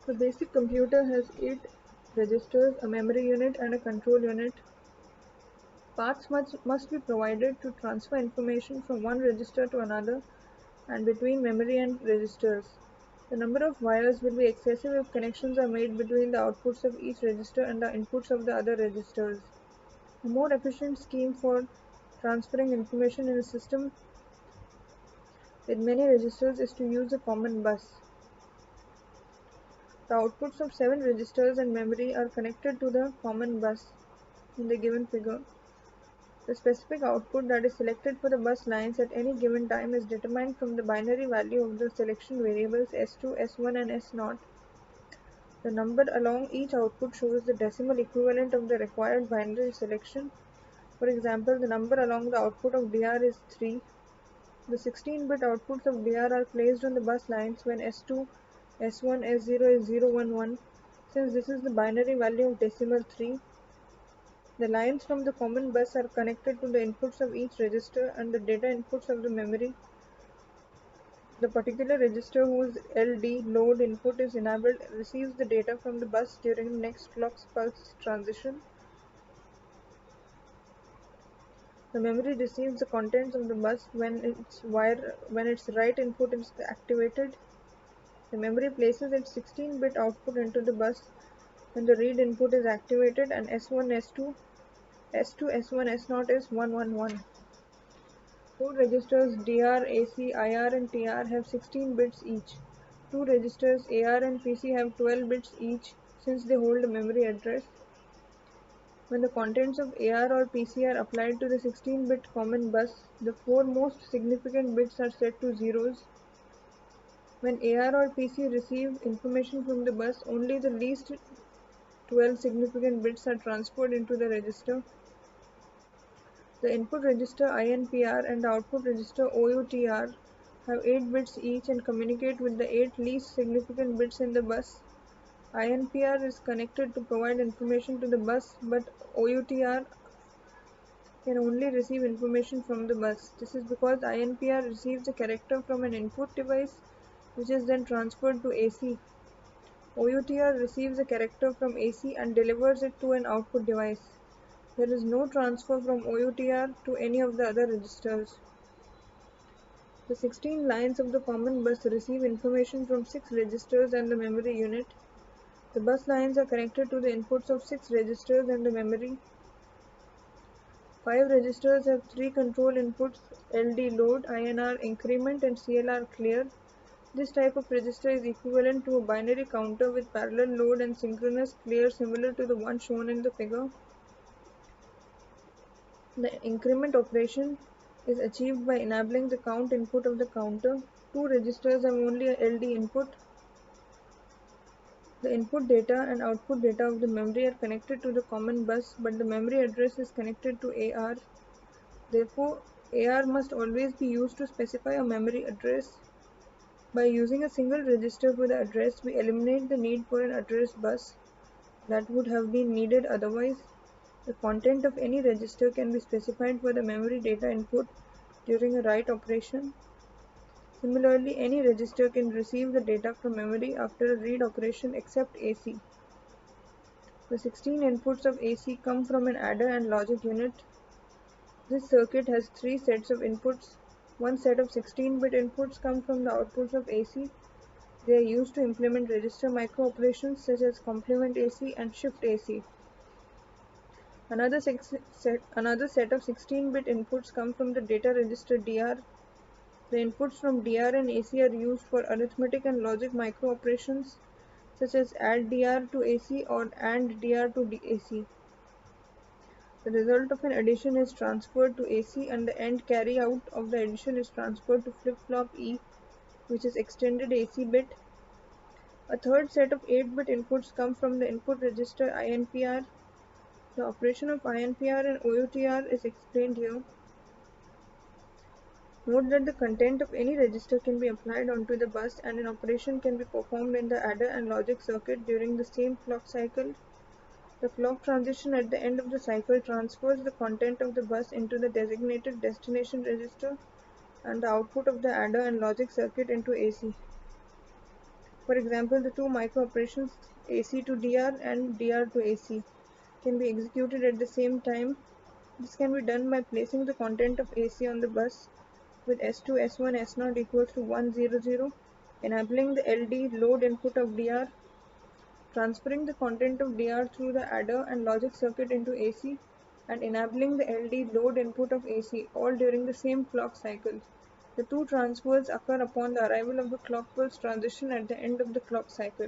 The basic computer has 8 registers, a memory unit and a control unit. Paths must be provided to transfer information from one register to another and between memory and registers. The number of wires will be excessive if connections are made between the outputs of each register and the inputs of the other registers. A more efficient scheme for transferring information in a system with many registers is to use a common bus. The outputs of 7 registers and memory are connected to the common bus in the given figure. The specific output that is selected for the bus lines at any given time is determined from the binary value of the selection variables S2, S1 and S0. The number along each output shows the decimal equivalent of the required binary selection. For example, the number along the output of DR is 3. The 16-bit outputs of DR are placed on the bus lines when S2, S1, S0 is 0, 1, 1. Since this is the binary value of decimal 3, the lines from the common bus are connected to the inputs of each register and the data inputs of the memory. The particular register whose LD load input is enabled receives the data from the bus during the next clock pulse transition. The memory receives the contents of the bus when its write input is activated. The memory places its 16-bit output into the bus when the read input is activated and S1, S2, S1, S0 is 1, 1, 1. 4 registers DR, AC, IR and TR have 16 bits each. 2 registers AR and PC have 12 bits each since they hold a memory address. When the contents of AR or PC are applied to the 16-bit common bus, the 4 most significant bits are set to zeros. When AR or PC receive information from the bus, only the least 12 significant bits are transferred into the register. The input register INPR and the output register OUTR have 8 bits each and communicate with the 8 least significant bits in the bus. INPR is connected to provide information to the bus, but OUTR can only receive information from the bus. This is because INPR receives a character from an input device which is then transferred to AC. OUTR receives a character from AC and delivers it to an output device. There is no transfer from OUTR to any of the other registers. The 16 lines of the common bus receive information from 6 registers and the memory unit. The bus lines are connected to the inputs of 6 registers and the memory. 5 registers have 3 control inputs: LD load, INR increment and CLR clear. This type of register is equivalent to a binary counter with parallel load and synchronous clear similar to the one shown in the figure. The increment operation is achieved by enabling the count input of the counter. 2 registers have only a LD input. The input data and output data of the memory are connected to the common bus, but the memory address is connected to AR. Therefore, AR must always be used to specify a memory address. By using a single register for the address, we eliminate the need for an address bus that would have been needed otherwise. The content of any register can be specified for the memory data input during a write operation. Similarly, any register can receive the data from memory after a read operation except AC. The 16 inputs of AC come from an adder and logic unit. This circuit has 3 sets of inputs. One set of 16-bit inputs come from the outputs of AC. They are used to implement register micro-operations such as complement AC and shift AC. Another set of 16-bit inputs come from the data register DR. The inputs from DR and AC are used for arithmetic and logic micro-operations such as add DR to AC or AND DR to AC. The result of an addition is transferred to AC and the end carry out of the addition is transferred to flip-flop E, which is extended AC bit. A third set of 8-bit inputs come from the input register INPR. The operation of INPR and OUTR is explained here. Note that the content of any register can be applied onto the bus and an operation can be performed in the adder and logic circuit during the same clock cycle. The clock transition at the end of the cycle transfers the content of the bus into the designated destination register and the output of the adder and logic circuit into AC. For example, the two micro operations AC to DR and DR to AC can be executed at the same time. This can be done by placing the content of AC on the bus with S2, S1, S0 equals to 100, enabling the LD load input of DR, transferring the content of DR through the adder and logic circuit into AC, and enabling the LD load input of AC, all during the same clock cycle. The two transfers occur upon the arrival of the clock pulse transition at the end of the clock cycle.